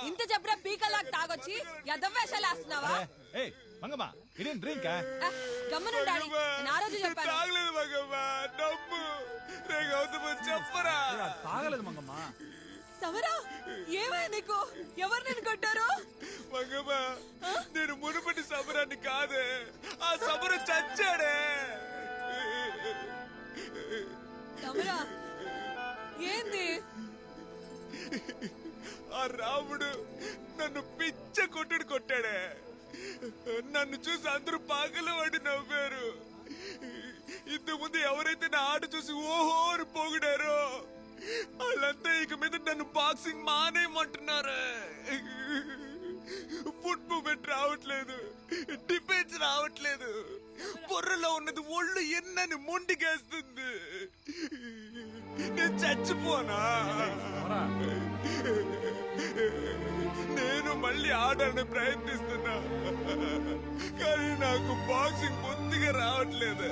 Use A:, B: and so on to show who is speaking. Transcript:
A: ఇంత చెప్పరా పీకలాగా తాగొచ్చి ఎదవేషాలు వేస్తున్నావా?
B: మంగమ్మ ఇదేం డ్రింక్
A: గమ్మనుండాలి. నేను ఆ రోజు చెప్పాను.
C: తాగలేదు మంగమ్మ, నమ్ము. చెప్పరా
B: తాగలేదు మంగమ్మ.
A: సమరా ఏమై నీకు? ఎవరు నేను కొట్టారు?
C: మంగమ్మ, నేను మునుపటి సమరాన్ని కాదే, ఆ సమరం చచ్చాడే.
A: సమరా ఏంది?
C: ఆ రాముడు నన్ను పిచ్చ కొట్టాడే. నన్ను చూసి అందరూ పాగలు పడి నవ్వారు. ఇంతకుముందు ఎవరైతే నా ఆట చూసి ఓహో అని పొగిడారో వాళ్ళంతా ఇక మీద నన్ను బాక్సింగ్ మానేయమంటున్నారు. ఫుట్ మూమెంట్ రావట్లేదు, డిఫెన్స్ రావట్లేదు. బొర్రలో ఉన్నది ఒళ్ళు ఎన్నని మొండికేస్తుంది. నేను చచ్చిపోనా? నేను మళ్ళీ ఆడని ప్రయత్నిస్తున్నా, కానీ నాకు బాక్సింగ్ బొత్తిగా రావట్లేదు.